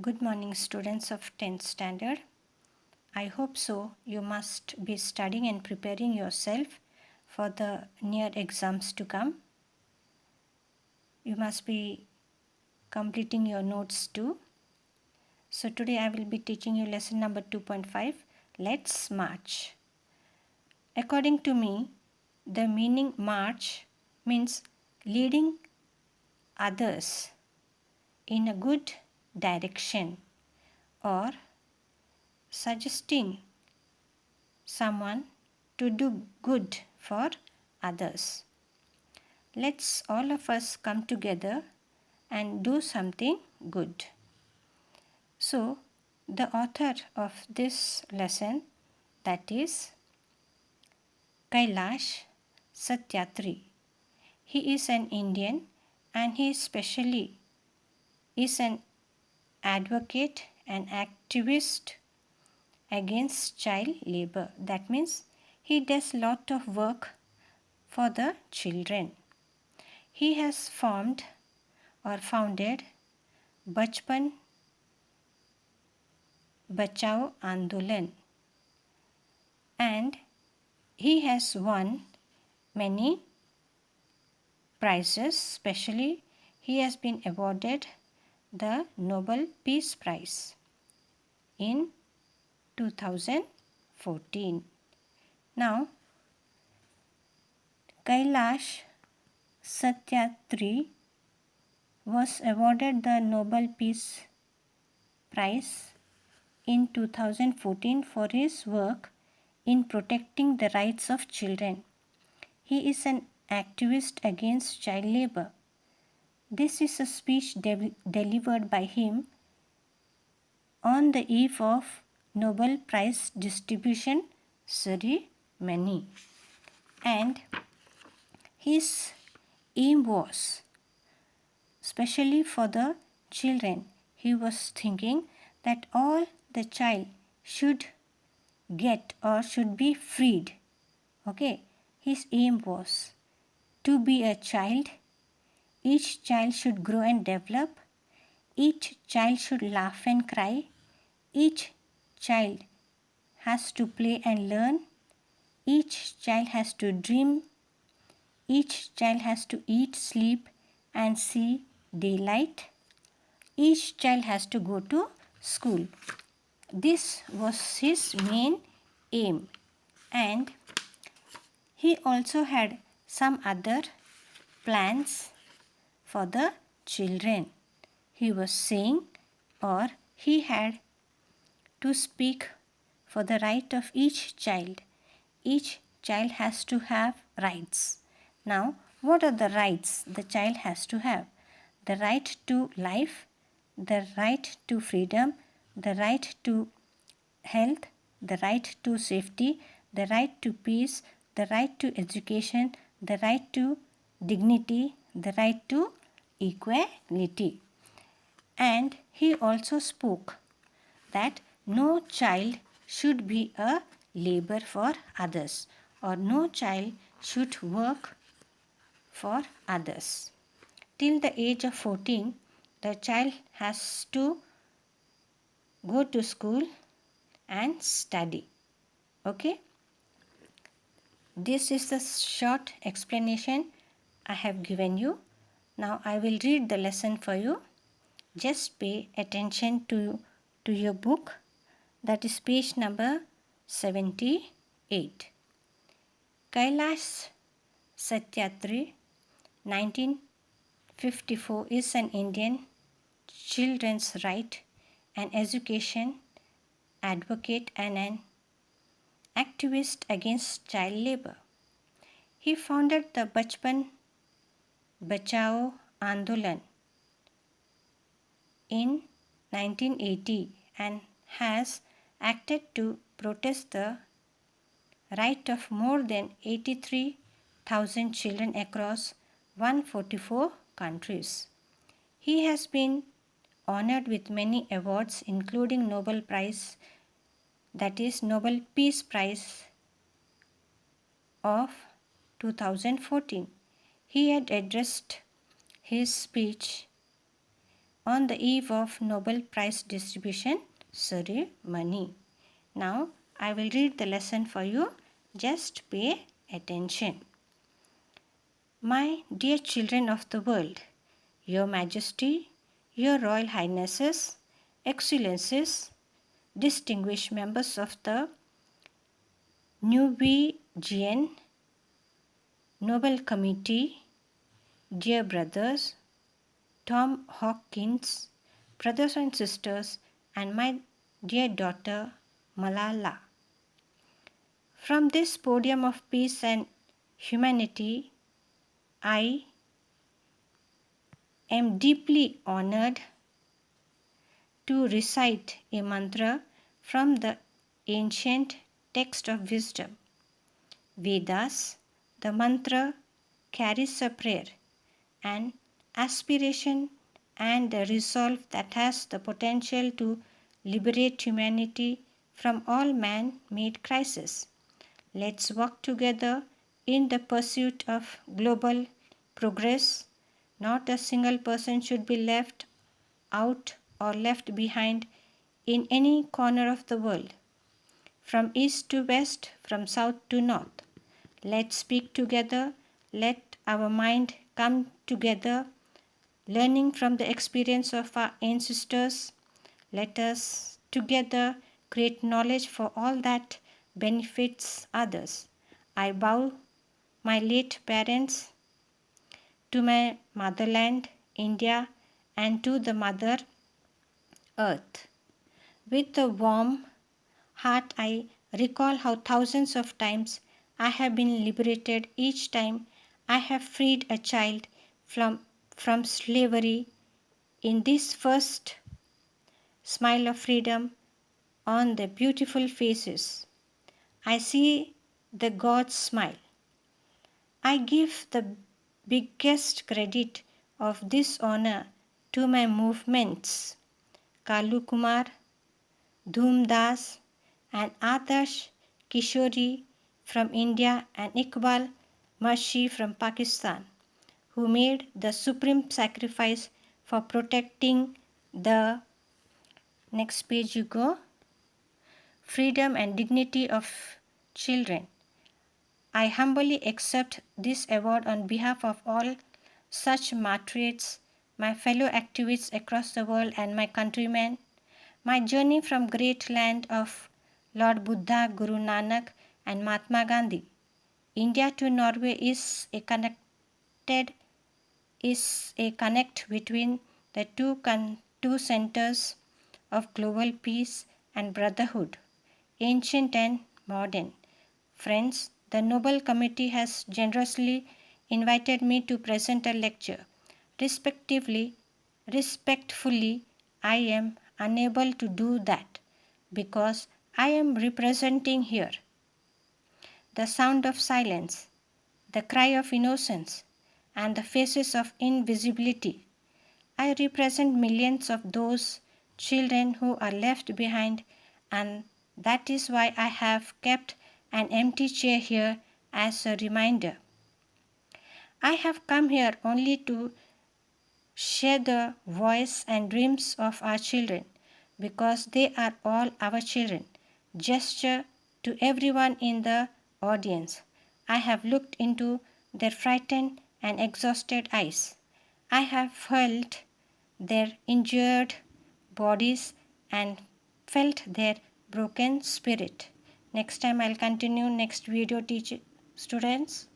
Good morning, students of 10th standard. I hope so. You must be studying and preparing yourself for the near exams to come. You must be completing your notes too. So, today I will be teaching you lesson number 2.5. Let's march. According to me, the meaning march means leading others in a good direction or suggesting someone to do good for others. Let's all of us come together and do something good. So, the author of this lesson, that is Kailash Satyarthi. He is an Indian and he especially is an advocate and activist against child labor. That means he does lot of work for the children. He has formed or founded Bachpan Bachao Andolan and he has won many prizes. Especially he has been awarded the Nobel Peace Prize in 2014. Now, Kailash Satyarthi was awarded the Nobel Peace Prize in 2014 for his work in protecting the rights of children. He is an activist against child labor. This is a speech delivered by him on the eve of Nobel Prize distribution ceremony. And his aim was, especially for the children, he was thinking that all the child should get or should be freed. Okay, his aim was to be a child. Each child should grow and develop. Each child should laugh and cry. Each child has to play and learn. Each child has to dream. Each child has to eat, sleep, and see daylight. Each child has to go to school. This was his main aim. And he also had some other plans for the children. He was saying, or he had to speak for the right of each child. Each child has to have rights. Now, what are the rights the child has to have? The right to life, the right to freedom, the right to health, the right to safety, the right to peace, the right to education, the right to dignity, the right to equality. And he also spoke that no child should be a labor for others or no child should work for others. Till the age of 14, the child has to go to school and study. Okay? This is the short explanation I have given you. Now I will read the lesson for you. Just pay attention to your book. That is page number 78. Kailash Satyarthi, 1954, is an Indian children's right and education advocate and an activist against child labor. He founded the Bachpan Bachao Andolan in 1980 and has acted to protest the right of more than 83,000 children across 144 countries. He has been honored with many awards including Nobel Prize, that is Nobel Peace Prize of 2014. He had addressed his speech on the eve of Nobel Prize distribution ceremony. Now I will read the lesson for you. Just pay attention. My dear children of the world, Your Majesty, Your Royal Highnesses, Excellencies, distinguished members of the Norwegian Nobel Committee, dear brothers, Tom Hawkins, brothers and sisters, and my dear daughter Malala. From this podium of peace and humanity, I am deeply honored to recite a mantra from the ancient text of wisdom, Vedas. The mantra carries a prayer, an aspiration, and a resolve that has the potential to liberate humanity from all man-made crises. Let's work together in the pursuit of global progress. Not a single person should be left out or left behind in any corner of the world, from east to west, from south to north. Let's speak together. Let our mind come together, learning from the experience of our ancestors. Let us together create knowledge for all that benefits others. I bow my late parents to my motherland, India, and to the Mother Earth. With a warm heart, I recall how thousands of times I have been liberated each time I have freed a child from slavery. In this first smile of freedom on the beautiful faces, I see the God's smile. I give the biggest credit of this honor to my movements, Kalu Kumar, Dhoom Das, and Adarsh Kishori from India and Iqbal Marshi from Pakistan, who made the supreme sacrifice for protecting the next page you go freedom and dignity of children. I humbly accept this award on behalf of all such martyrs, my fellow activists across the world, and my countrymen. My journey from great land of Lord Buddha, Guru Nanak, and Mahatma Gandhi, India to Norway is a connect between the two centers of global peace and brotherhood, ancient and modern. Friends, the Nobel Committee has generously invited me to present a lecture. Respectfully, I am unable to do that because I am representing here the sound of silence, the cry of innocence, and the faces of invisibility. I represent millions of those children who are left behind, and that is why I have kept an empty chair here as a reminder. I have come here only to share the voice and dreams of our children because they are all our children. Gesture to everyone in the audience. I have looked into their frightened and exhausted eyes. I have felt their injured bodies and felt their broken spirit. Next time I'll continue next video, teach students.